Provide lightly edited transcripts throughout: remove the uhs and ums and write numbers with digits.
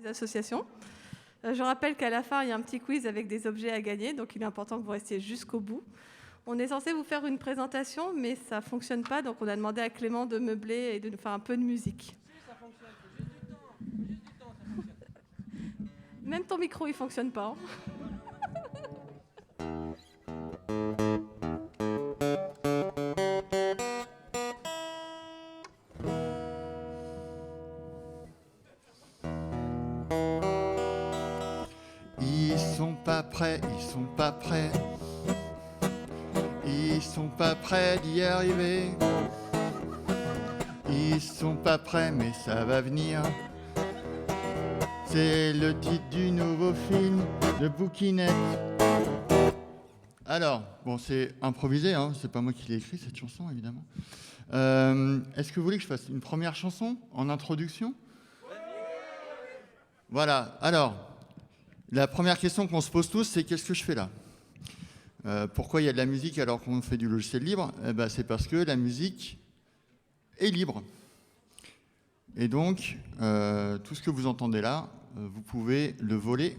des associations. Je rappelle qu'à la fin, il y a un petit quiz avec des objets à gagner, donc il est important que vous restiez jusqu'au bout. On est censé vous faire une présentation, mais ça ne fonctionne pas, donc on a demandé à Clément de meubler et de nous faire un peu de musique. Si, ça fonctionne, faut juste du temps. Faut juste du temps, ça fonctionne. Même ton micro, il ne fonctionne pas. Hein. Ils sont pas prêts, ils sont pas prêts. Ils sont pas prêts d'y arriver. Ils sont pas prêts, mais ça va venir. C'est le titre du nouveau film de Bouquinette. Alors, bon, c'est improvisé, hein, c'est pas moi qui l'ai écrit cette chanson, évidemment. Est-ce que vous voulez que je fasse une première chanson en introduction ? Voilà, alors, la première question qu'on se pose tous, c'est qu'est-ce que je fais là ? Pourquoi il y a de la musique alors qu'on fait du logiciel libre ? C'est parce que la musique est libre. Et donc, tout ce que vous entendez là, vous pouvez le voler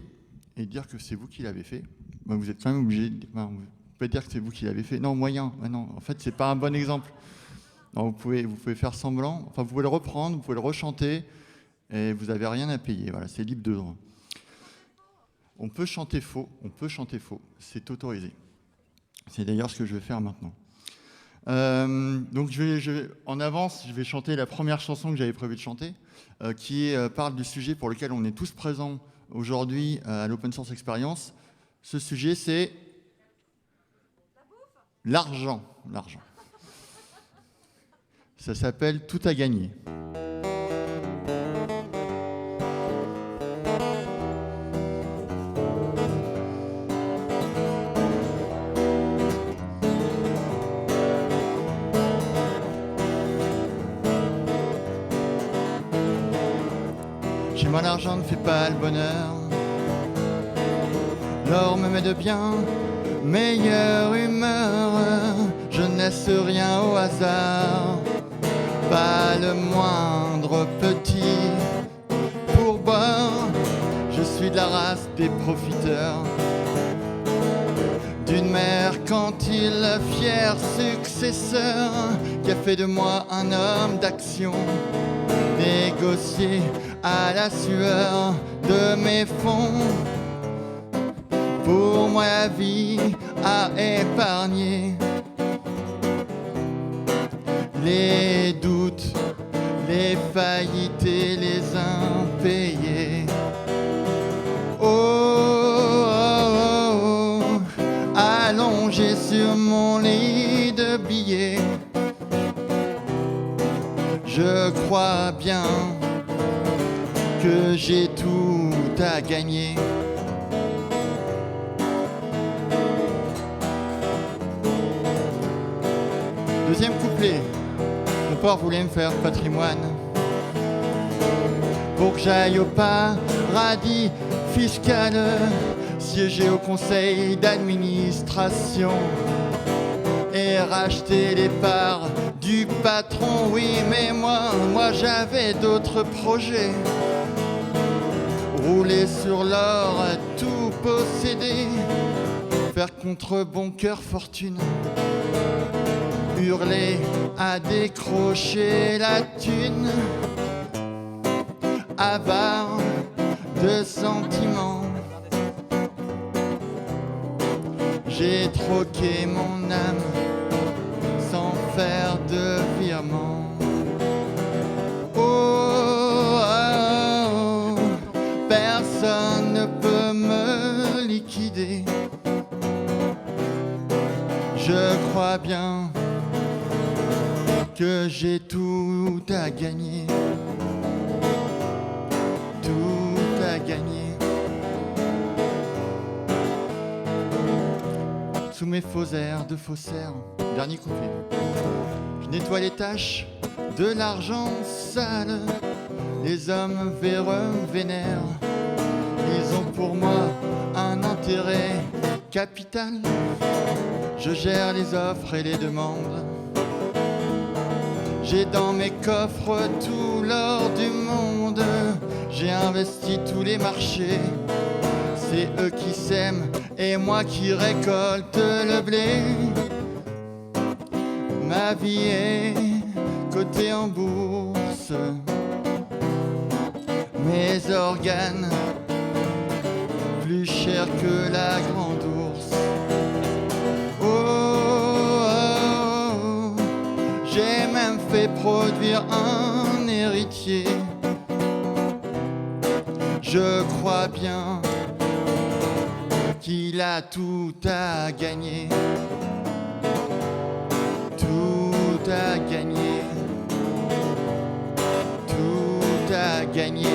et dire que c'est vous qui l'avez fait. Vous êtes quand même obligé de... vous pouvez dire que c'est vous qui l'avez fait. Non, moyen. Non, en fait, c'est pas un bon exemple. Non, vous pouvez faire semblant. Enfin, vous pouvez le reprendre, vous pouvez le rechanter et vous n'avez rien à payer. Voilà, c'est libre de droit. On peut chanter faux, c'est autorisé. C'est d'ailleurs ce que je vais faire maintenant. Donc en avance, je vais chanter la première chanson que j'avais prévu de chanter, qui parle du sujet pour lequel on est tous présents aujourd'hui à l'Open Source Experience. Ce sujet, c'est l'argent. Ça s'appelle Tout à gagner. Chez moi l'argent ne fait pas le bonheur. L'or me met de bien meilleure humeur. Je ne laisse rien au hasard, pas le moindre petit pourboire. Je suis de la race des profiteurs, d'une mercantile fière successeur, qui a fait de moi un homme d'action, négocié à la sueur de mes fonds. Pour moi la vie a épargné les doutes, les faillites et les impayés. Oh, allongé sur mon lit de billets, je crois bien que j'ai tout à gagner. Deuxième couplet. Mon père voulait me faire patrimoine pour que j'aille au paradis fiscal, siéger au conseil d'administration et racheter les parts du patron. Oui, mais moi j'avais d'autres projets. Rouler sur l'or, tout posséder, faire contre bon cœur fortune, hurler à décrocher la thune, avare de sentiments. J'ai troqué mon âme sans faire de virement. Oh, personne ne peut me liquider. Je crois bien que j'ai tout à gagner. Tout à gagner. Sous mes faux airs de faussaire, dernier couplet. Je nettoie les taches de l'argent sale. Les hommes véreux vénèrent. Ils ont pour moi un intérêt capital. Je gère les offres et les demandes. J'ai dans mes coffres tout l'or du monde. J'ai investi tous les marchés, c'est eux qui sèment et moi qui récolte le blé. Ma vie est cotée en bourse, mes organes plus chers que la grande ours. Oh, oh, oh, j'ai même fait produire un héritier. Je crois bien qu'il a tout à gagner. Tout à gagner. Tout à gagner.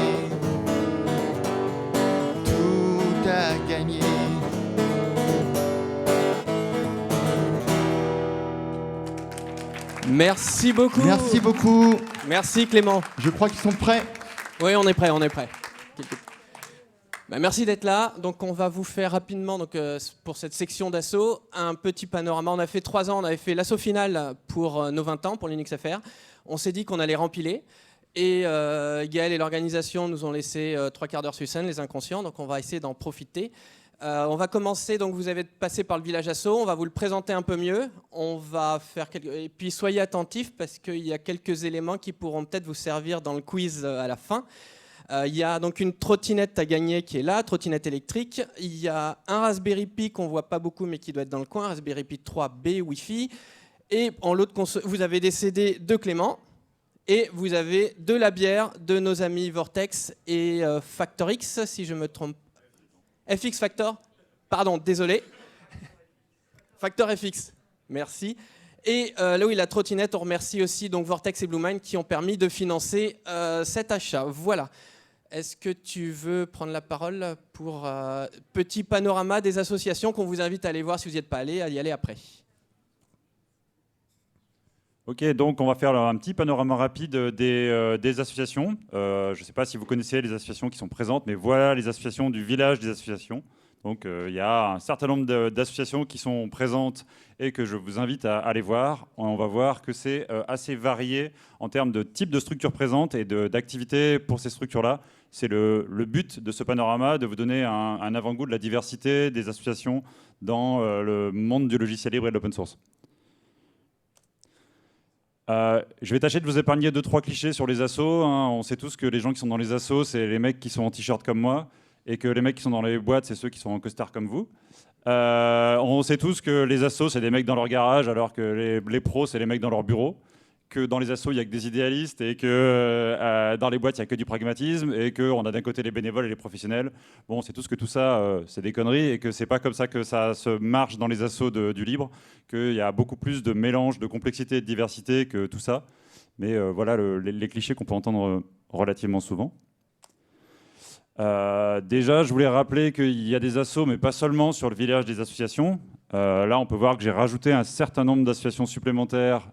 Tout à gagner. Merci beaucoup. Merci beaucoup. Merci Clément. Je crois qu'ils sont prêts. Oui, on est prêt, on est prêt. Bah, merci d'être là. Donc, on va vous faire rapidement, donc, pour cette section d'assaut, un petit panorama. On a fait 3 ans, on avait fait l'assaut final pour nos 20 ans, pour Linux FR. On s'est dit qu'on allait rempiler. Et Gaël et l'organisation nous ont laissé 3 quarts d'heure Sussen, les inconscients. Donc, on va essayer d'en profiter. On va commencer, donc vous avez passé par le village assaut. On va vous le présenter un peu mieux. On va faire Et puis, soyez attentifs parce qu'il y a quelques éléments qui pourront peut-être vous servir dans le quiz à la fin. Il y a donc une trottinette à gagner qui est là, trottinette électrique. Il y a un Raspberry Pi qu'on ne voit pas beaucoup mais qui doit être dans le coin, Raspberry Pi 3B Wi-Fi. Et en lot de vous avez des CD de Clément et vous avez de la bière de nos amis Vortex et Factor X, si je me trompe. FX Factor, pardon, désolé. Factor FX, merci. Et là où il y a la trottinette, on remercie aussi donc Vortex et Bluemind qui ont permis de financer cet achat. Voilà. Est-ce que tu veux prendre la parole pour petit panorama des associations qu'on vous invite à aller voir si vous n'y êtes pas allé, à y aller après? Ok, donc on va faire un petit panorama rapide des associations. Je ne sais pas si vous connaissez les associations qui sont présentes, mais voilà les associations du village des associations. Donc il y a un certain nombre d'associations qui sont présentes et que je vous invite à aller voir. On va voir que c'est assez varié en termes de type de structures présentes et d'activités pour ces structures-là. C'est le but de ce panorama, de vous donner un avant-goût de la diversité des associations dans le monde du logiciel libre et de l'open source. Je vais tâcher de vous épargner 2-3 clichés sur les assos. Hein. On sait tous que les gens qui sont dans les assos, c'est les mecs qui sont en t-shirt comme moi, et que les mecs qui sont dans les boîtes, c'est ceux qui sont en costard comme vous. On sait tous que les assos, c'est des mecs dans leur garage, alors que les pros, c'est les mecs dans leur bureau. Que dans les assos, il n'y a que des idéalistes, et que dans les boîtes, il n'y a que du pragmatisme, et qu'on a d'un côté les bénévoles et les professionnels. Bon, on sait tous que tout ça, c'est des conneries, et que c'est pas comme ça que ça se marche dans les assos du libre, qu'il y a beaucoup plus de mélange, de complexité et de diversité que tout ça. Mais voilà les clichés qu'on peut entendre relativement souvent. Déjà, je voulais rappeler qu'il y a des assos, mais pas seulement sur le village des associations. Là, on peut voir que j'ai rajouté un certain nombre d'associations supplémentaires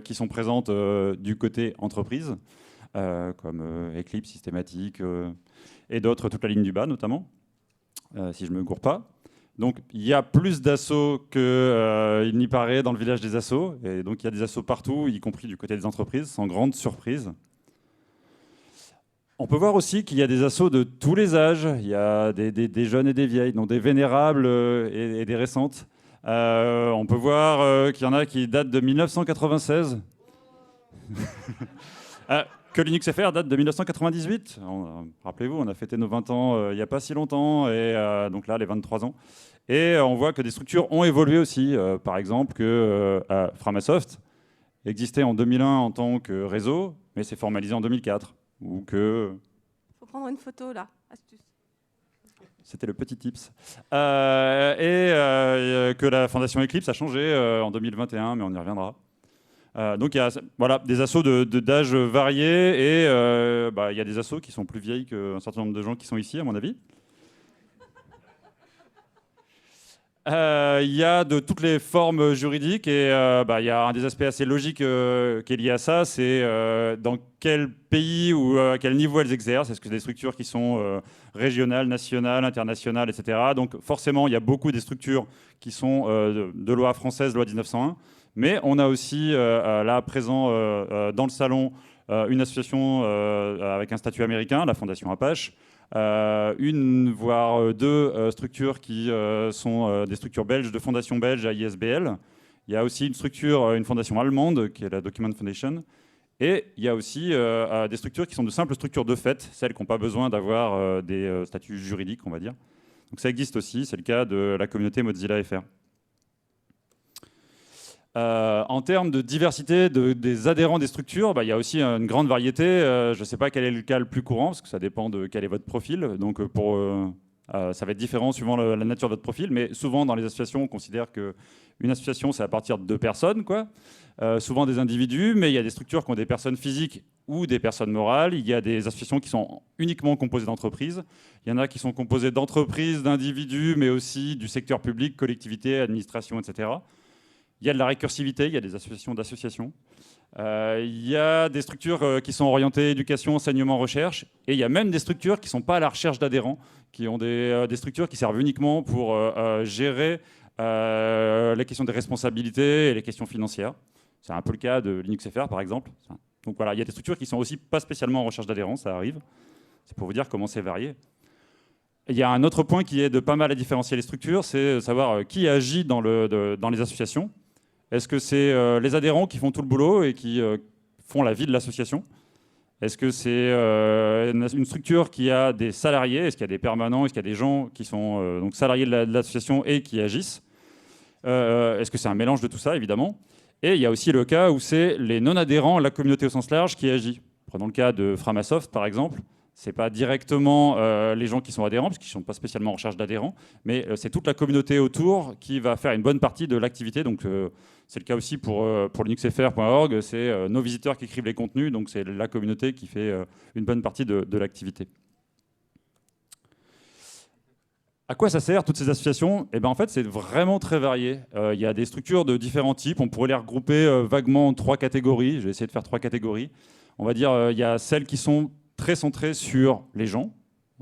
qui sont présentes du côté entreprise, comme Eclipse, Systématique et d'autres, toute la ligne du bas notamment, si je ne me gourre pas. Donc, il y a plus d'assos qu'il n'y paraît dans le village des assos. Et donc, il y a des assos partout, y compris du côté des entreprises, sans grande surprise. On peut voir aussi qu'il y a des assos de tous les âges. Il y a des jeunes et des vieilles, donc des vénérables et des récentes. On peut voir qu'il y en a qui datent de 1996. Que Linux FR date de 1998. Rappelez-vous, on a fêté nos 20 ans il n'y a pas si longtemps, et donc là, les 23 ans. Et on voit que des structures ont évolué aussi. Par exemple, que Framasoft existait en 2001 en tant que réseau, mais s'est formalisé en 2004. Ou que... Faut prendre une photo là, astuce. C'était le petit tips. Que la fondation Eclipse a changé en 2021, mais on y reviendra. Donc il y a voilà, des assos d'âge variés, et il y a des assos qui sont plus vieilles qu'un certain nombre de gens qui sont ici, à mon avis. Il y a de toutes les formes juridiques, et il y a un des aspects assez logiques qui est lié à ça, c'est dans quel pays ou à quel niveau elles exercent. Est-ce que c'est des structures qui sont régionales, nationales, internationales, etc. Donc forcément, il y a beaucoup des structures qui sont de loi française, loi 1901, mais on a aussi là présent dans le salon une association avec un statut américain, la Fondation Apache, une voire deux structures qui sont des structures belges de fondation belge à ISBL. Il y a aussi une fondation allemande qui est la Document Foundation. Et il y a aussi des structures qui sont de simples structures de fait, celles qui n'ont pas besoin d'avoir des statuts juridiques, on va dire. Donc ça existe aussi, c'est le cas de la communauté Mozilla FR. En termes de diversité des adhérents des structures, il y a aussi une grande variété. Je ne sais pas quel est le cas le plus courant, parce que ça dépend de quel est votre profil. Donc ça va être différent suivant la nature de votre profil, mais souvent dans les associations, on considère qu'une association, c'est à partir de 2 personnes, quoi. Souvent des individus, mais il y a des structures qui ont des personnes physiques ou des personnes morales. Il y a des associations qui sont uniquement composées d'entreprises. Il y en a qui sont composées d'entreprises, d'individus, mais aussi du secteur public, collectivités, administration, etc. Il y a de la récursivité, il y a des associations d'associations. Il y a des structures qui sont orientées éducation, enseignement, recherche. Et il y a même des structures qui ne sont pas à la recherche d'adhérents, qui ont des structures qui servent uniquement pour gérer les questions des responsabilités et les questions financières. C'est un peu le cas de LinuxFR, par exemple. Donc voilà, il y a des structures qui ne sont aussi pas spécialement en recherche d'adhérents, ça arrive. C'est pour vous dire comment c'est varié. Il y a un autre point qui aide pas mal à différencier les structures, c'est savoir qui agit dans les associations. Est-ce que c'est les adhérents qui font tout le boulot et qui font la vie de l'association? Est-ce que c'est une structure qui a des salariés? Est-ce qu'il y a des permanents? Est-ce qu'il y a des gens qui sont donc salariés de l'association et qui agissent? Est-ce que c'est un mélange de tout ça, évidemment? Et il y a aussi le cas où c'est les non-adhérents, la communauté au sens large, qui agit. Prenons le cas de Framasoft, par exemple. Ce n'est pas directement les gens qui sont adhérents, parce qu'ils ne sont pas spécialement en recherche d'adhérents, mais c'est toute la communauté autour qui va faire une bonne partie de l'activité. Donc, c'est le cas aussi pour linuxfr.org, c'est nos visiteurs qui écrivent les contenus, donc c'est la communauté qui fait une bonne partie de l'activité. À quoi ça sert, toutes ces associations? En fait, c'est vraiment très varié. Il y a des structures de différents types. On pourrait les regrouper vaguement en 3 catégories. Je vais essayer de faire 3 catégories. On va dire il y a celles qui sont très centrées sur les gens.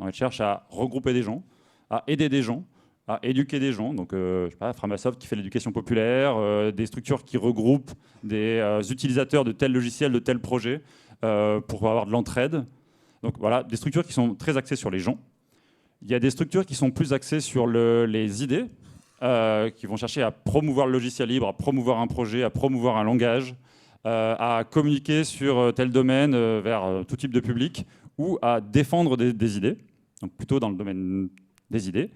Elles cherchent à regrouper des gens, à aider des gens, à éduquer des gens. Donc, je sais pas, Framasoft qui fait l'éducation populaire, des structures qui regroupent des utilisateurs de tel logiciel, de tel projet, pour avoir de l'entraide. Donc voilà, des structures qui sont très axées sur les gens. Il y a des structures qui sont plus axées sur les idées, qui vont chercher à promouvoir le logiciel libre, à promouvoir un projet, à promouvoir un langage, à communiquer sur tel domaine vers tout type de public, ou à défendre des idées, donc plutôt dans le domaine des idées.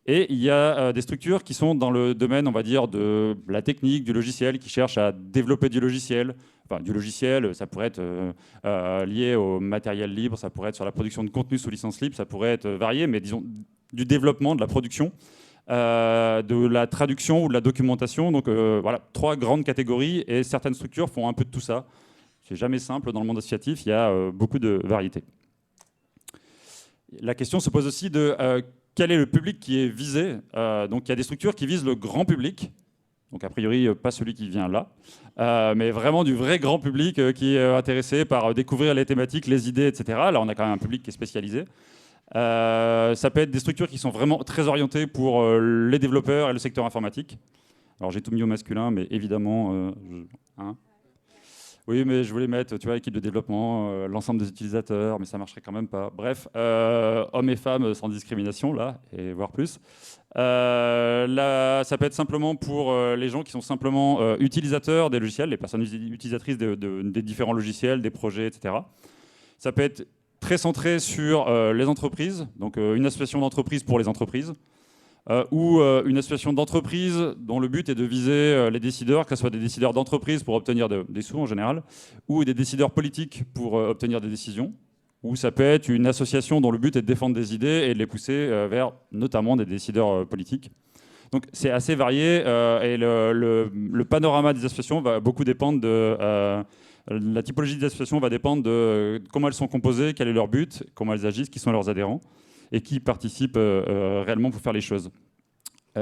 Et il y a des structures qui sont dans le domaine, on va dire, de la technique, du logiciel, qui cherchent à développer du logiciel. Enfin, du logiciel, ça pourrait être lié au matériel libre, ça pourrait être sur la production de contenu sous licence libre, ça pourrait être varié, mais disons du développement, de la production, de la traduction ou de la documentation. Donc voilà, 3 grandes catégories, et certaines structures font un peu de tout ça. C'est jamais simple dans le monde associatif, il y a beaucoup de variétés. La question se pose aussi de quel est le public qui est visé. Donc il y a des structures qui visent le grand public, donc a priori pas celui qui vient là, mais vraiment du vrai grand public qui est intéressé par découvrir les thématiques, les idées, etc. Là on a quand même un public qui est spécialisé. Ça peut être des structures qui sont vraiment très orientées pour les développeurs et le secteur informatique. Alors j'ai tout mis au masculin, mais évidemment... Oui, mais je voulais mettre, tu vois, équipe de développement, l'ensemble des utilisateurs, mais ça marcherait quand même pas. Bref, hommes et femmes sans discrimination, là, et voire plus. Là, ça peut être simplement pour les gens qui sont simplement utilisateurs des logiciels, les personnes utilisatrices des différents logiciels, des projets, etc. Ça peut être très centré sur les entreprises, donc une association d'entreprises pour les entreprises. Ou une association d'entreprise dont le but est de viser les décideurs, que ce soit des décideurs d'entreprise pour obtenir des sous en général, ou des décideurs politiques pour obtenir des décisions, ou ça peut être une association dont le but est de défendre des idées et de les pousser vers notamment des décideurs politiques. Donc c'est assez varié et le panorama des associations va beaucoup dépendre de... la typologie des associations va dépendre de comment elles sont composées, quel est leur but, comment elles agissent, qui sont leurs adhérents, et qui participent réellement pour faire les choses.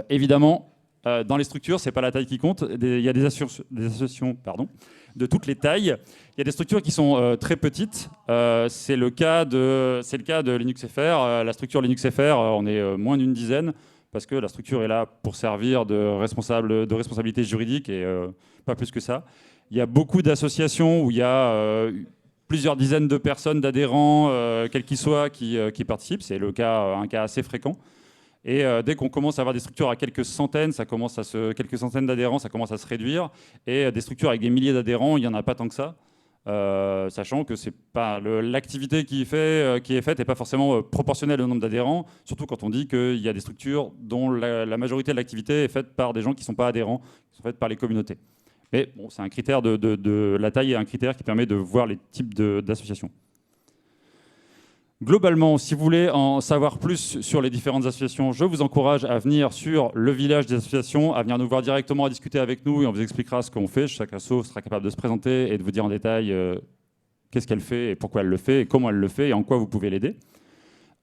Évidemment, dans les structures, ce n'est pas la taille qui compte. Il y a des associations de toutes les tailles. Il y a des structures qui sont très petites. C'est le cas de LinuxFR. La structure LinuxFR, on est moins d'une dizaine, parce que la structure est là pour servir de responsabilité juridique et pas plus que ça. Il y a beaucoup d'associations où il y a plusieurs dizaines de personnes, d'adhérents, quels qu'ils soient, qui participent. C'est un cas assez fréquent. Et dès qu'on commence à avoir des structures à quelques centaines d'adhérents, ça commence à se réduire. Et des structures avec des milliers d'adhérents, il n'y en a pas tant que ça. Sachant que c'est pas l'activité qui est faite n'est pas forcément proportionnelle au nombre d'adhérents, surtout quand on dit qu'il y a des structures dont la majorité de l'activité est faite par des gens qui ne sont pas adhérents, qui sont faites par les communautés. Mais bon, c'est un critère la taille est un critère qui permet de voir les types d'associations. Globalement, si vous voulez en savoir plus sur les différentes associations, je vous encourage à venir sur le village des associations, à venir nous voir directement, à discuter avec nous et on vous expliquera ce qu'on fait. Chaque asso sera capable de se présenter et de vous dire en détail qu'est-ce qu'elle fait et pourquoi elle le fait et comment elle le fait et en quoi vous pouvez l'aider.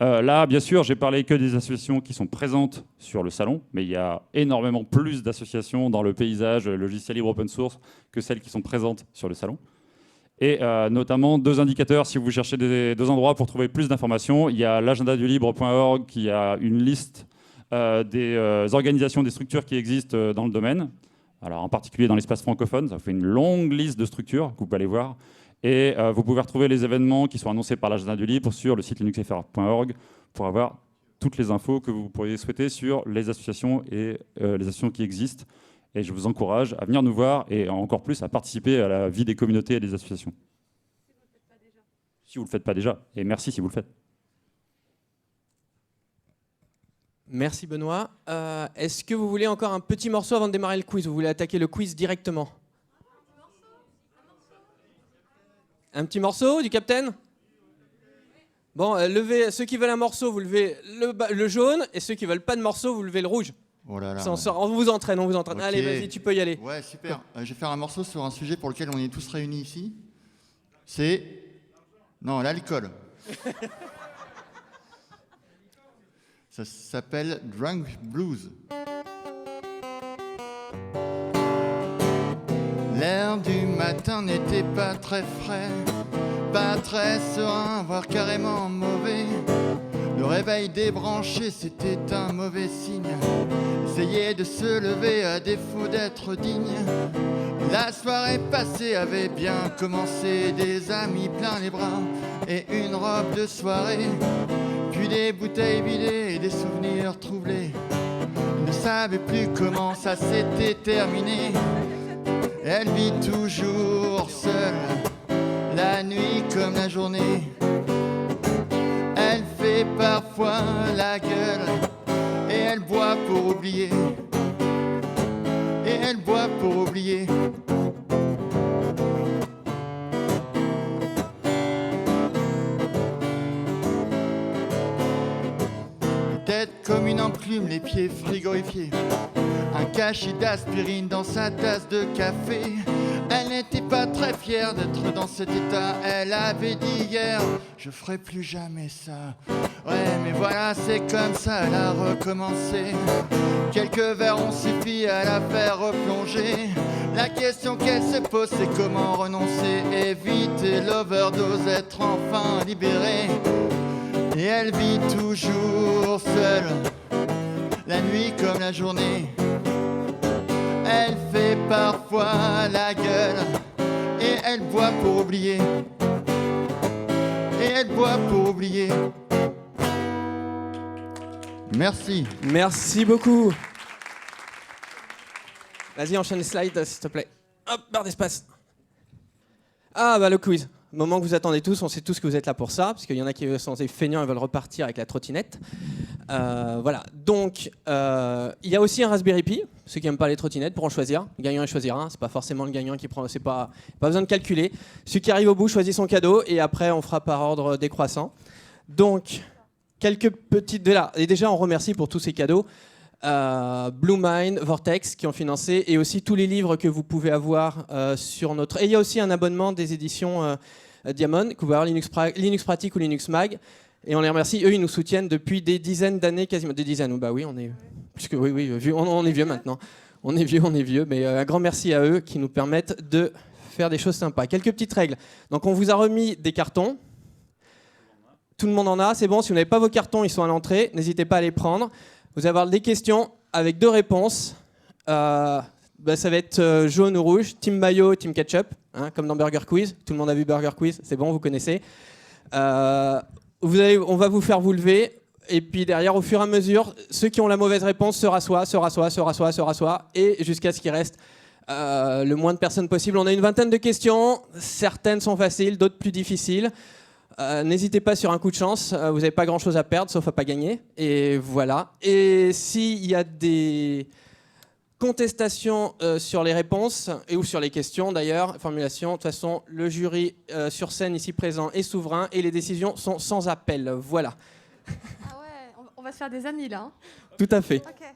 Là, bien sûr, j'ai parlé que des associations qui sont présentes sur le salon, mais il y a énormément plus d'associations dans le paysage logiciel libre open source que celles qui sont présentes sur le salon. Et notamment 2 indicateurs si vous cherchez 2 endroits pour trouver plus d'informations. Il y a l'agendadulibre.org qui a une liste des organisations, des structures qui existent dans le domaine. Alors en particulier dans l'espace francophone, ça fait une longue liste de structures que vous pouvez aller voir. Et vous pouvez retrouver les événements qui sont annoncés par l'agenda du libre sur le site linuxfr.org pour avoir toutes les infos que vous pourriez souhaiter sur les associations et les associations qui existent. Et je vous encourage à venir nous voir et encore plus à participer à la vie des communautés et des associations. Si vous ne le faites pas déjà. Et merci si vous le faites. Merci Benoît. Est-ce que vous voulez encore un petit morceau avant de démarrer le quiz? Vous voulez attaquer le quiz directement? Un petit morceau du Capitaine? Bon, levez, ceux qui veulent un morceau, vous levez le jaune, et ceux qui veulent pas de morceau, vous levez le rouge. Oh là là, on vous entraîne. Okay. Allez, vas-y, tu peux y aller. Ouais, super. Je vais faire un morceau sur un sujet pour lequel on est tous réunis ici. C'est... Non, l'alcool. Ça s'appelle Drunk Blues. L'air du matin n'était pas très frais, pas très serein, voire carrément mauvais. Le réveil débranché, c'était un mauvais signe. Essayer de se lever à défaut d'être digne. La soirée passée avait bien commencé, des amis plein les bras et une robe de soirée. Puis des bouteilles vidées et des souvenirs troublés. Il ne savait plus comment ça s'était terminé. Elle vit toujours seule, la nuit comme la journée. Elle fait parfois la gueule et elle boit pour oublier. Et elle boit pour oublier. Tête comme une enclume, les pieds frigorifiés. Un cachet d'aspirine dans sa tasse de café. Elle n'était pas très fière d'être dans cet état. Elle avait dit hier, je ferai plus jamais ça. Ouais, mais voilà, c'est comme ça, elle a recommencé. Quelques verres ont suffi à la faire replonger. La question qu'elle se pose, c'est comment renoncer, éviter l'overdose, être enfin libérée. Et elle vit toujours seule, la nuit comme la journée. Elle fait parfois la gueule et elle boit pour oublier. Et elle boit pour oublier. Merci. Merci beaucoup. Vas-y, enchaîne les slides, s'il te plaît. Hop, barre d'espace. Ah, bah le quiz. Moment que vous attendez tous, on sait tous que vous êtes là pour ça, parce qu'il y en a qui sont des feignants et veulent repartir avec la trottinette. Voilà, donc il y a aussi un Raspberry Pi. Ceux qui n'aiment pas les trottinettes pourront choisir. Le gagnant, il choisira. C'est pas forcément le gagnant qui prend. C'est pas besoin de calculer. Celui qui arrive au bout choisit son cadeau et après on fera par ordre décroissant. Donc quelques petites de là. Et déjà on remercie pour tous ces cadeaux. Blue Mind, Vortex qui ont financé et aussi tous les livres que vous pouvez avoir sur notre... Et il y a aussi un abonnement des éditions Diamond que vous pouvez avoir Linux Pratique ou Linux Mag et on les remercie, eux ils nous soutiennent depuis des dizaines d'années quasiment, des dizaines, bah oui on est puisque oui on est vieux maintenant, on est vieux mais un grand merci à eux qui nous permettent de faire des choses sympas. Quelques petites règles, donc on vous a remis des cartons. Tout le monde en a, c'est bon, si vous n'avez pas vos cartons ils sont à l'entrée, n'hésitez pas à les prendre. Vous allez avoir des questions avec 2 réponses. bah, ça va être jaune ou rouge, team mayo, team ketchup, hein, comme dans Burger Quiz. Tout le monde a vu Burger Quiz, c'est bon, vous connaissez. On va vous faire vous lever. Et puis derrière, au fur et à mesure, ceux qui ont la mauvaise réponse se rassoient, et jusqu'à ce qu'il reste le moins de personnes possible. On a une vingtaine de questions, certaines sont faciles, d'autres plus difficiles. N'hésitez pas sur un coup de chance, vous n'avez pas grand-chose à perdre, sauf à pas gagner. Et voilà. Et s'il y a des contestations sur les réponses, ou sur les questions d'ailleurs, formulation, de toute façon, le jury sur scène ici présent est souverain, et les décisions sont sans appel. Voilà. Ah ouais, on va se faire des amis là. Hein. Tout à fait. Ok.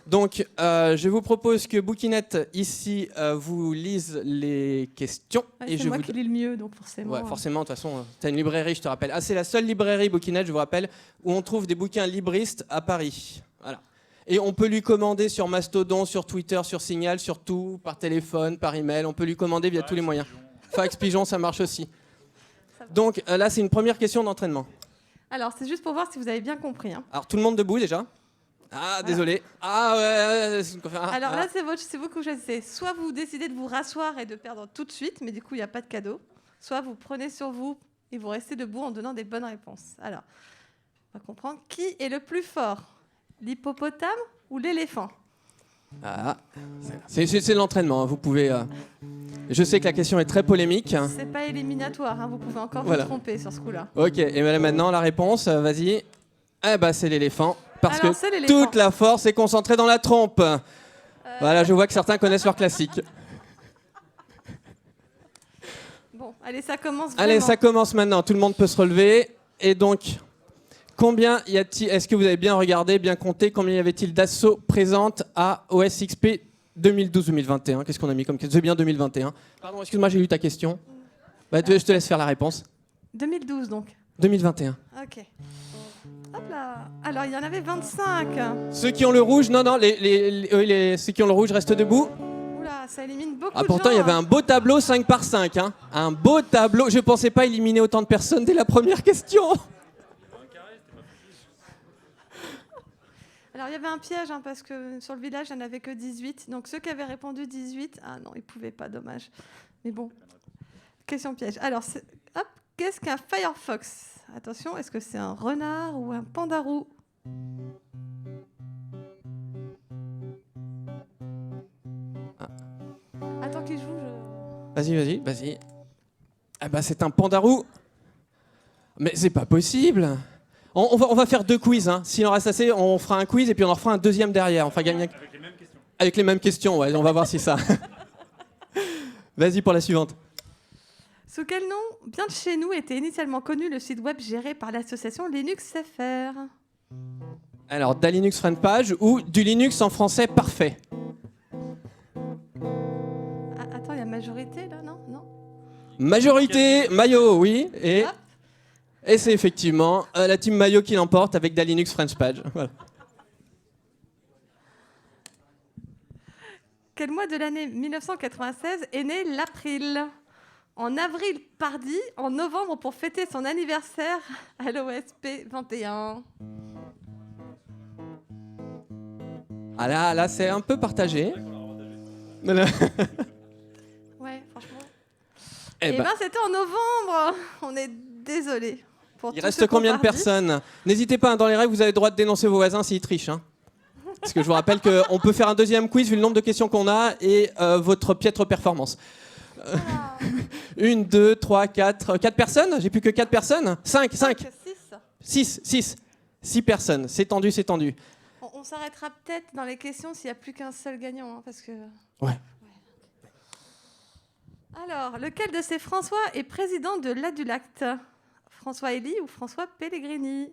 Donc, je vous propose que Bouquinette, ici, vous lise les questions. Ouais, et c'est je moi vous... qui lis le mieux, donc forcément. Ouais, forcément, de toute façon, tu as une librairie, je te rappelle. Ah, c'est la seule librairie, Bouquinette, je vous rappelle, où on trouve des bouquins libristes à Paris. Voilà. Et on peut lui commander sur Mastodon, sur Twitter, sur Signal, sur tout, par téléphone, par email. On peut lui commander via tous les moyens. Fax, pigeon, ça marche aussi. Donc, là, c'est une première question d'entraînement. Alors, c'est juste pour voir si vous avez bien compris. Hein. Alors, tout le monde debout, déjà. Ah, désolé. Ah, ouais. Alors là, c'est vous que vous choisissez. Soit vous décidez de vous rasseoir et de perdre tout de suite, mais du coup, il n'y a pas de cadeau. Soit vous prenez sur vous et vous restez debout en donnant des bonnes réponses. Alors, on va comprendre qui est le plus fort, l'hippopotame ou l'éléphant? Ah, c'est l'entraînement. Hein. Vous pouvez. Je sais que la question est très polémique. C'est pas éliminatoire. Hein. Vous pouvez encore vous tromper sur ce coup-là. Ok. Et maintenant, la réponse, vas-y. Eh ben, c'est l'éléphant. Parce Alors, que toute la force est concentrée dans la trompe. Voilà, je vois que certains connaissent leur classique. Bon, allez, ça commence vraiment. Allez, ça commence maintenant. Tout le monde peut se relever. Et donc, combien y a-t-il? Est-ce que vous avez bien regardé, bien compté, combien y avait-il d'assauts présentes à OSXP 2012-2021? Qu'est-ce qu'on a mis comme question? C'est bien 2021. Pardon, excuse-moi, j'ai lu ta question. Bah, je te laisse faire la réponse. 2012, donc. 2021. Ok. Hop là. Alors, il y en avait 25. Ceux qui ont le rouge, non, ceux qui ont le rouge restent debout. Oula, ça élimine beaucoup Ah, de pourtant, gens. il y avait un beau tableau 5 par 5. Hein. Un beau tableau. Je ne pensais pas éliminer autant de personnes dès la première question. Alors, il y avait un piège, hein, parce que sur le village, il n'y en avait que 18. Donc, ceux qui avaient répondu 18, ah non, ils ne pouvaient pas, dommage. Mais bon, question piège. Alors, hop, qu'est-ce qu'un Firefox? Attention, est-ce que c'est un renard ou un pandarou? Attends qu'il joue, Vas-y. Ah bah, c'est un pandarou. Mais c'est pas possible. On va faire 2 quiz. Hein. S'il en reste assez, on fera un quiz et puis on en refera un deuxième derrière. On fera gagner... Avec les mêmes questions. Avec les mêmes questions, ouais. On va voir si ça... Vas-y pour la suivante. Sous quel nom, bien de chez nous, était initialement connu le site web géré par l'association Linux.fr? Alors, da Linux Friend Page ou du Linux en français parfait? Ah, attends, il y a majorité là, non? Majorité, Mayo, oui. Et Hop. c'est effectivement la team Mayo qui l'emporte avec da Linux Friend Page. Voilà. Quel mois de l'année 1996 est né l'April? En avril, pardi, en novembre pour fêter son anniversaire à l'OSP 21. Ah là, c'est un peu partagé. Ouais, franchement. Eh ben, c'était en novembre. On est désolé. Il reste combien de personnes? N'hésitez pas, hein, dans les règles, vous avez le droit de dénoncer vos voisins s'ils trichent. Hein. Parce que je vous rappelle qu'on peut faire un deuxième quiz vu le nombre de questions qu'on a et votre piètre performance. 1, 2, 3, 4... 4 personnes? J'ai plus que 4 personnes? 5. 6 personnes. C'est tendu. On s'arrêtera peut-être dans les questions s'il n'y a plus qu'un seul gagnant. Hein, parce que... Ouais. Alors, lequel de ces François est président de l'Adulact? François Elie ou François Pellegrini?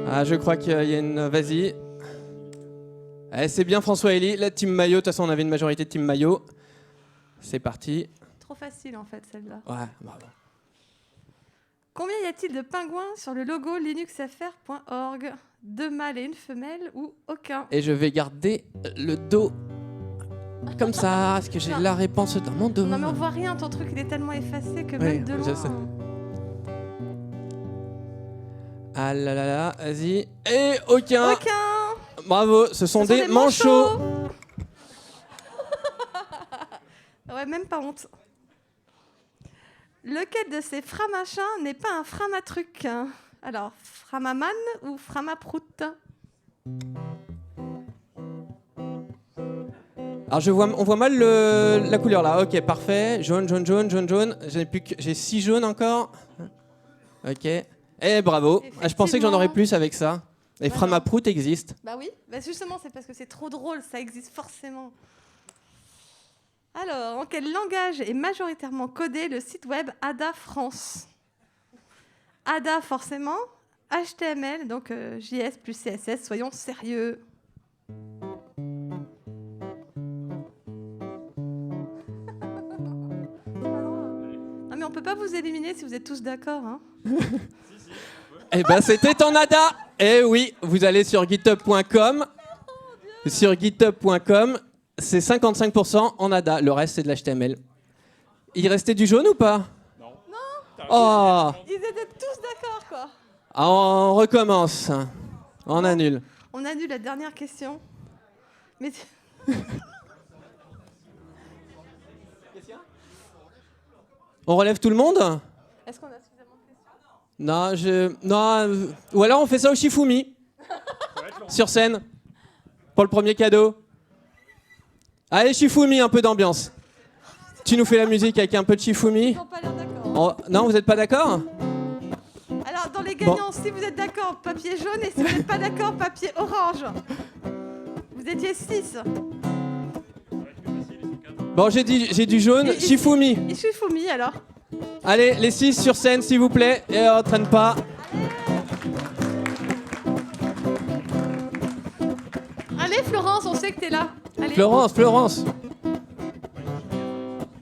Ah, je crois qu'il y a une... Vas-y. C'est bien François Elie, la team Maillot. De toute façon, on avait une majorité de team Maillot. C'est parti. Trop facile, en fait, celle-là. Ouais, bravo. Combien y a-t-il de pingouins sur le logo linuxfr.org? 2 mâles et une femelle ou aucun? Et je vais garder le dos comme ça, parce que j'ai la réponse dans mon dos. Non, mais on voit rien, ton truc, il est tellement effacé que Oui, même de je loin... sais. Ah là là là, vas-y. Et aucun. Aucun. Bravo, ce sont des manchots. Ouais, même pas honte. Lequel de ces framachins n'est pas un framatruc? Alors, framaman ou framaprout? Alors on voit mal la couleur là. Ok, parfait. Jaune, jaune, jaune, jaune, jaune. J'ai 6 jaunes encore. Ok. Eh bravo. Ah, je pensais que j'en aurais plus avec ça. Et framaprout existe. Bah oui, bah justement, c'est parce que c'est trop drôle, ça existe forcément. Alors, en quel langage est majoritairement codé le site web Ada France? Ada, forcément. HTML, donc JS plus CSS, soyons sérieux. Non mais on peut pas vous éliminer si vous êtes tous d'accord, hein. Eh ben c'était en ADA. Eh oui, vous allez sur github.com. Sur github.com, c'est 55% en ADA. Le reste, c'est de l'HTML. Il restait du jaune ou pas? Non. Oh. Ils étaient tous d'accord, quoi. Ah, on recommence. On annule. On annule la dernière question. Mais On relève tout le monde? est-ce qu'on a suffisamment de questions? Non, ou alors on fait ça au Shifumi. Sur scène. Pour le premier cadeau. Allez, Shifumi, un peu d'ambiance. Tu nous fais la musique avec un peu de Shifumi? Ils n'ont pas l'air d'accord. Non, vous n'êtes pas d'accord? Alors, dans les gagnants, si vous êtes d'accord, papier jaune, et si vous n'êtes pas d'accord, papier orange. Vous étiez 6. Bon, j'ai du jaune. Shifumi. Et Shifumi, alors. Allez, les 6 sur scène, s'il vous plaît. Et on traîne pas. Allez, Florence, on sait que t'es là. Allez. Florence.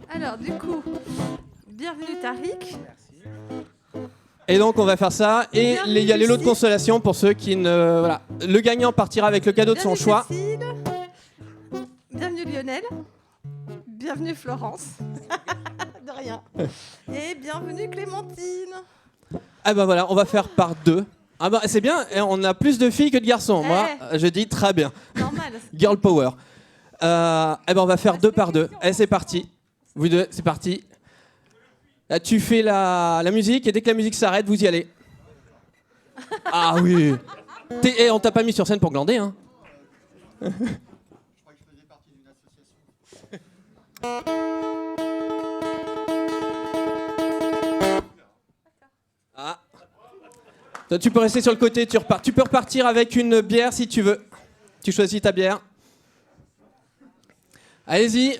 Alors, du coup, bienvenue Tariq. Et donc, on va faire ça. Et il y a les lots de consolation pour ceux qui ne... Voilà. Le gagnant partira avec le cadeau de son Bienvenue choix. Cécile. Bienvenue Lionel. Bienvenue Florence. De rien. Et bienvenue Clémentine. Ah ben voilà, on va faire par 2. Ah ben c'est bien, on a plus de filles que de garçons. Moi, je dis très bien. Normal. Girl power. Eh ben on va faire 2 par 2. Et c'est parti. Vous deux, c'est parti. Là, tu fais la musique et dès que la musique s'arrête, vous y allez. Ah oui. On t'a pas mis sur scène pour glander, hein. Je crois que je faisais partie d'une association. Ah. Toi, tu peux rester sur le côté, tu peux repartir avec une bière si tu veux. Tu choisis ta bière. Allez-y,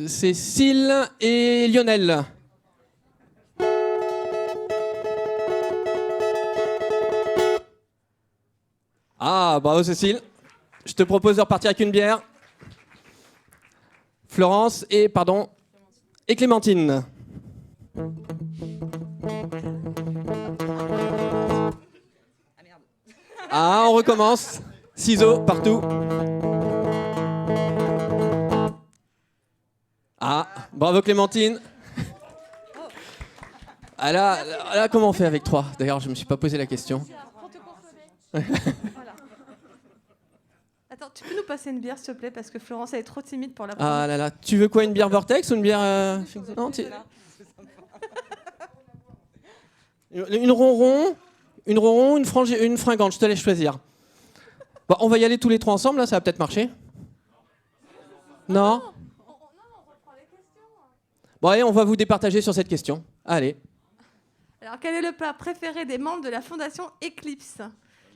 Cécile et Lionel. Ah, bravo Cécile. Je te propose de repartir avec une bière. Florence et Clémentine. Ah, on recommence. Ciseaux partout. Ah, bravo Clémentine. Ah là, comment on fait avec 3? D'ailleurs, je me suis pas posé la question. Pour te consoler. Voilà. Attends, tu peux nous passer une bière, s'il te plaît, parce que Florence, elle est trop timide pour la prendre. Ah là là, tu veux quoi, une bière Vortex ou une bière non, une ronron, une fringante, je te laisse choisir. Bon, on va y aller tous les 3 ensemble, là, ça va peut-être marcher. Non. On reprend les questions. Bon, allez, on va vous départager sur cette question. Allez. Alors, quel est le plat préféré des membres de la fondation Eclipse?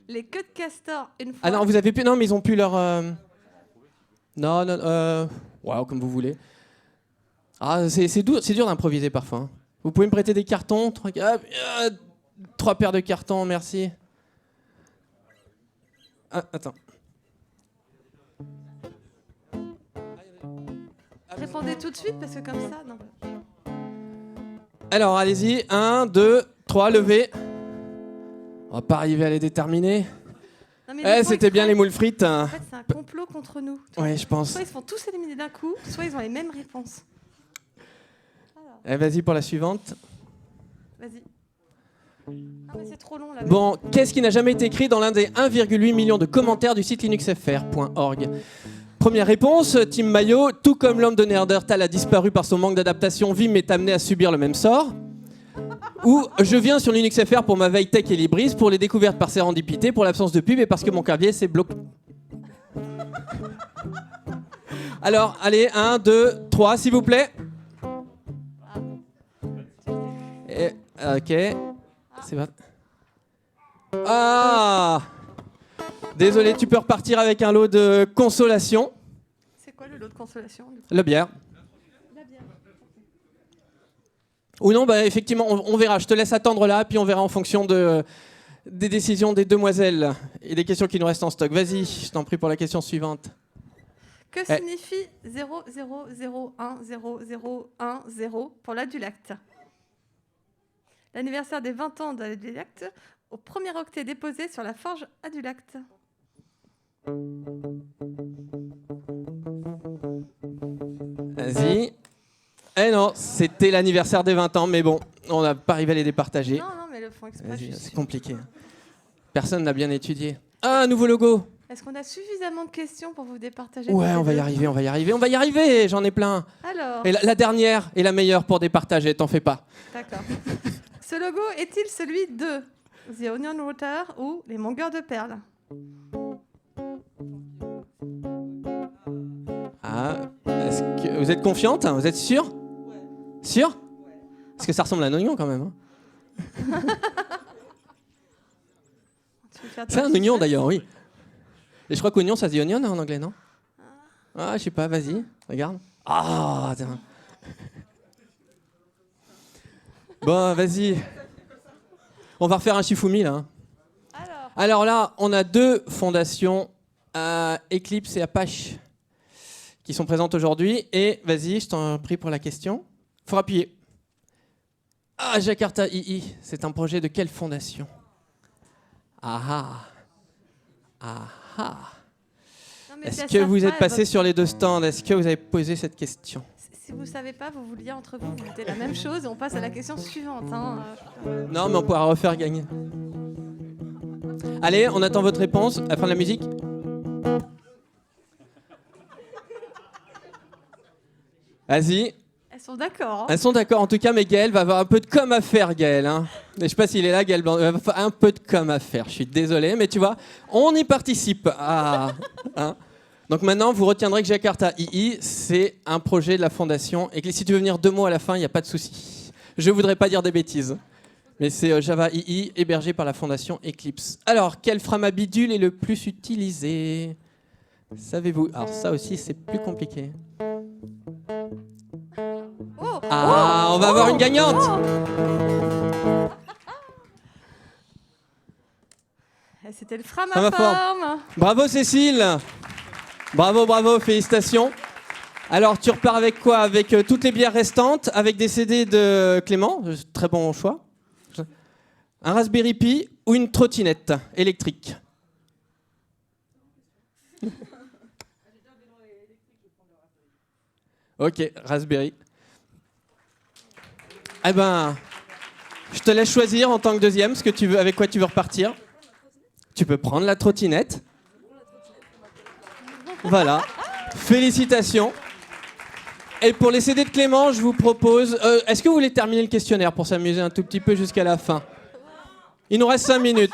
Les queues de castor, une fois. Ah non, vous avez plus. Non, mais ils ont plus leur. Non. Wow, comme vous voulez. Ah, c'est dur d'improviser parfois. Hein. Vous pouvez me prêter des cartons? 3 paires de cartons, merci. Ah, attends. Répondez tout de suite, parce que comme ça, non. Alors, allez-y. 1, 2, 3, levez. On va pas arriver à les déterminer. Non, mais des fois, C'était ils bien prennent- les moules frites. En fait, c'est un complot contre nous. Oui, je pense. Soit ils se font tous éliminer d'un coup, soit ils ont les mêmes réponses. Vas-y pour la suivante. Vas-y. Ah, mais c'est trop long là. Bon, qu'est-ce qui n'a jamais été écrit dans l'un des 1,8 million de commentaires du site linuxfr.org? Première réponse, Team Mayo, tout comme l'homme de Néandertal a disparu par son manque d'adaptation, Vim est amené à subir le même sort. Ou je viens sur LinuxFR pour ma veille tech et Libris, pour les découvertes par sérendipité, pour l'absence de pub et parce que mon clavier s'est bloqué. Alors, allez, 1, 2, 3, s'il vous plaît. Ok. C'est pas... Ah! Désolé, tu peux repartir avec un lot de consolation. C'est quoi le lot de consolation du coup? La bière. La bière. Ou non, bah, effectivement, on verra. Je te laisse attendre là, puis on verra en fonction des décisions des demoiselles et des questions qui nous restent en stock. Vas-y, je t'en prie pour la question suivante. Que signifie 0001010 pour l'adulacte? L'anniversaire des 20 ans de l'adulacte au premier octet déposé sur la forge adulacte. Vas-y. Eh non, c'était l'anniversaire des 20 ans, mais bon, on n'a pas arrivé à les départager. Non, mais le font exprès. Vas-y, c'est compliqué. Personne n'a bien étudié. Ah, un nouveau logo. Est-ce qu'on a suffisamment de questions pour vous départager? Ouais, on va y arriver, on va y arriver, j'en ai plein. Alors, Et la dernière est la meilleure pour départager, t'en fais pas. d'accord. Ce logo est-il celui de The Onion Router ou les Mongeurs de Perles? Ah, est-ce que vous êtes confiante? Vous êtes sûre? Sûre? Parce que ça ressemble à un oignon quand même. Hein. Tu veux faire C'est un ton oignon suspense? d'ailleurs, oui. Et je crois qu'oignon, ça se dit onion en anglais, non? Ah, je sais pas, vas-y, regarde. Ah, tiens. Bon, vas-y. On va refaire un Shifumi, là. Hein. Alors là, on a deux fondations, Eclipse et Apache, qui sont présentes aujourd'hui. Et vas-y, je t'en prie pour la question. Faut appuyer. Ah, Jakarta II, c'est un projet de quelle fondation? Ah ah. Ah ah. Non, mais si Est-ce elles que savent vous pas, êtes elles passé vont- sur les deux stands? Est-ce que vous avez posé cette question? Si vous ne savez pas, vous vouliez entre vous, vous dites la même chose et on passe à la question suivante. Hein. Non, mais on pourra refaire gagner. Allez, on attend votre réponse. À la fin de la musique. Vas-y. Elles sont d'accord. Hein. Elles sont d'accord. En tout cas, mais Gaël va avoir un peu de com à faire, Gaël. Hein. Et je sais pas s'il est là, Gaël Blanc. Il va avoir un peu de com à faire. Je suis désolé, mais tu vois, on y participe. Ah, hein. Donc maintenant, vous retiendrez que Jakarta II, c'est un projet de la fondation. Et que si tu veux venir 2 mots à la fin, il n'y a pas de souci. Je voudrais pas dire des bêtises. Mais c'est Java II, hébergé par la fondation Eclipse. Alors, quel framabidule est le plus utilisé? Savez-vous? Alors ça aussi, c'est plus compliqué. Oh, Ah, on va avoir une gagnante. Et c'était le Framaform. Framaform. Bravo Cécile. Bravo, bravo, félicitations. Alors, tu repars avec quoi? Avec toutes les bières restantes, avec des CD de Clément, très bon choix. Un Raspberry Pi ou une trottinette électrique? Ok, Raspberry. Eh ben, je te laisse choisir en tant que deuxième ce que tu veux, avec quoi tu veux repartir. Tu peux prendre la trottinette. Voilà. Félicitations. Et pour les CD de Clément, je vous propose... est-ce que vous voulez terminer le questionnaire pour s'amuser un tout petit peu jusqu'à la fin? Il nous reste 5 minutes.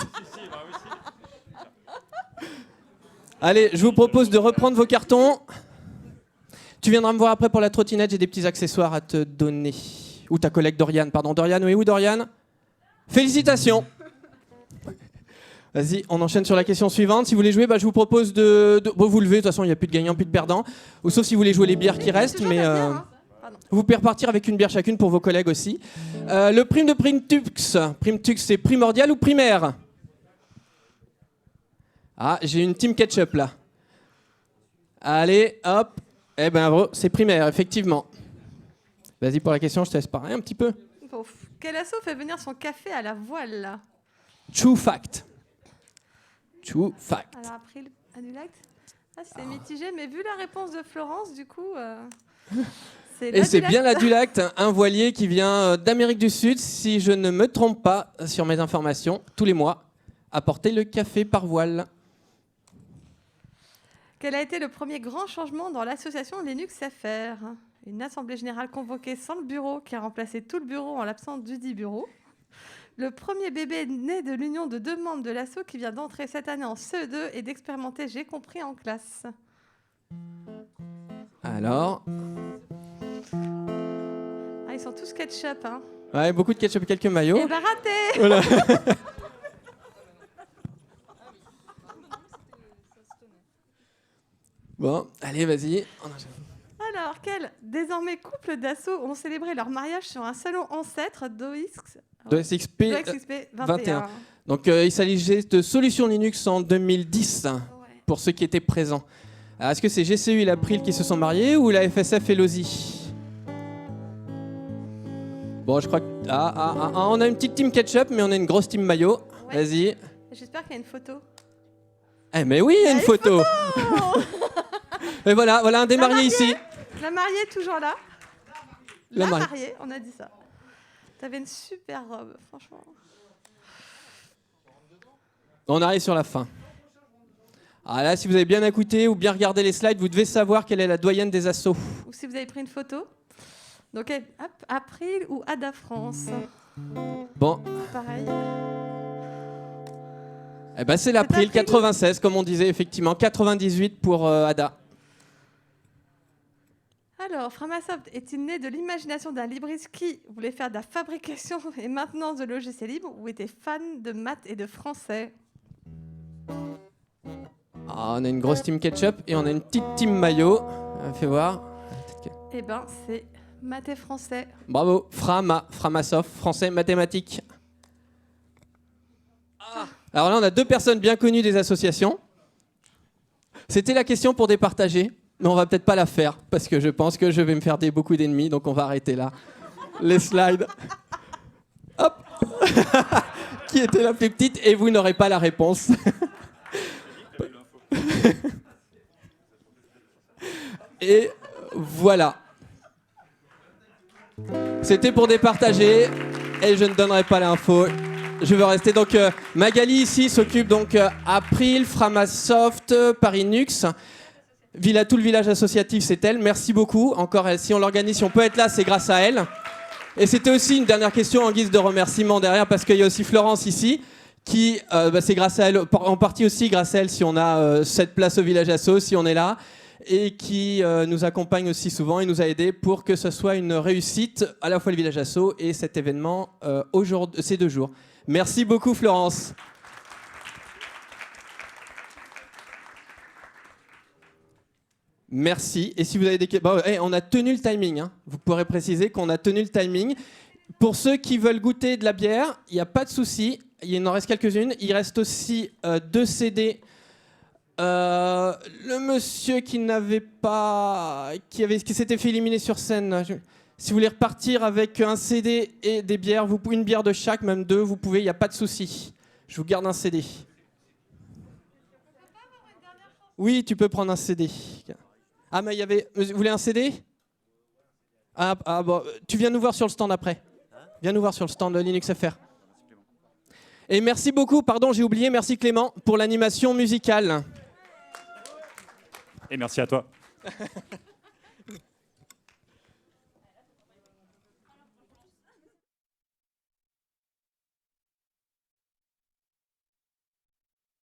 Allez, je vous propose de reprendre vos cartons. Tu viendras me voir après pour la trottinette, j'ai des petits accessoires à te donner. Ou ta collègue Dorian, pardon. Dorian, oui, où Dorian? Félicitations. Vas-y, on enchaîne sur la question suivante. Si vous voulez jouer, je vous propose de vous lever. De toute façon, il n'y a plus de gagnants, plus de perdants. Ou sauf si vous voulez jouer les bières qui restent. Mais vous pouvez repartir avec une bière chacune pour vos collègues aussi. Le prime de Primtux. Primtux, c'est primordial ou primaire? Ah, j'ai une team ketchup là. Allez, hop. Eh ben, c'est primaire, effectivement. Vas-y pour la question, je te laisse parler un petit peu. Bon, quel asso fait venir son café à la voile là? True fact. True fact. Alors après l'adulacte, c'est mitigé, mais vu la réponse de Florence, du coup, Et c'est bien la Dulac, un voilier qui vient d'Amérique du Sud, si je ne me trompe pas sur mes informations, tous les mois, apporter le café par voile. Quel a été le premier grand changement dans l'association Linux FR? Une assemblée générale convoquée sans le bureau qui a remplacé tout le bureau en l'absence du dit bureau. Le premier bébé né de l'union de 2 membres de l'asso qui vient d'entrer cette année en CE2 et d'expérimenter J'ai compris en classe. Alors, Ah, ils sont tous ketchup, hein. ouais, beaucoup de ketchup et quelques maillots. Eh ben raté. Voilà. Bon, allez, vas-y. Alors, quel désormais couple d'assos ont célébré leur mariage sur un salon ancêtre d'OSXP 21. Donc, il s'agissait de Solutions Linux en 2010, Ouais. pour ceux qui étaient présents. Alors, est-ce que c'est GCU et l'April qui se sont mariés ou la FSF et l'OSI? Bon, je crois que... on a une petite team ketchup, mais on a une grosse team maillot. Ouais. Vas-y. J'espère qu'il y a une photo. Eh, mais oui, il y a une photo. Et voilà un des mariés ici. La mariée est toujours là. La mariée. mariée, on a dit ça. T'avais une super robe, franchement. On arrive sur la fin. Ah là, si vous avez bien écouté ou bien regardé les slides, vous devez savoir quelle est la doyenne des assos. Ou si vous avez pris une photo. Donc, hop, April ou Ada France. Bon, Pareil. eh ben c'est l'April, April. 96, comme on disait, effectivement. 98 pour Ada. Alors, Framasoft est-il né de l'imagination d'un libriste qui voulait faire de la fabrication et maintenance de logiciels libres ou était fan de maths et de français? Ah, on a une grosse team ketchup et on a une petite team maillot. Fais voir. Eh ben, c'est maths et français. Bravo, Framasoft, français, mathématiques. Alors là, on a 2 personnes bien connues des associations. C'était la question pour départager, mais on va peut-être pas la faire parce que je pense que je vais me faire beaucoup d'ennemis, donc on va arrêter là. Les slides. Hop. Qui était la plus petite et vous n'aurez pas la réponse. Et voilà. C'était pour départager et je ne donnerai pas l'info. Je veux rester. Donc Magali ici s'occupe donc April, Framasoft, Paris Nux. Tout le village associatif, c'est elle. Merci beaucoup. Encore, si on l'organise, si on peut être là, c'est grâce à elle. Et c'était aussi une dernière question en guise de remerciement derrière, parce qu'il y a aussi Florence ici, qui, c'est grâce à elle, en partie aussi grâce à elle, si on a cette place au village asso, si on est là, et qui nous accompagne aussi souvent et nous a aidés pour que ce soit une réussite, à la fois le village asso et cet événement ces 2 jours. Merci beaucoup, Florence. Merci. Et si vous avez des questions... on a tenu le timing. Hein. Vous pourrez préciser qu'on a tenu le timing. Pour ceux qui veulent goûter de la bière, il n'y a pas de souci. Il en reste quelques-unes. Il reste aussi 2 CD. Le monsieur qui s'était fait éliminer sur scène... Si vous voulez repartir avec un CD et des bières, une bière de chaque, même 2, vous pouvez, il n'y a pas de souci. Je vous garde un CD. Oui, tu peux prendre un CD. Ah, mais il y avait... Vous voulez un CD? Bon, tu viens nous voir sur le stand après. Viens nous voir sur le stand de Linux FR. Et merci beaucoup, pardon, j'ai oublié, merci Clément, pour l'animation musicale. Et merci à toi.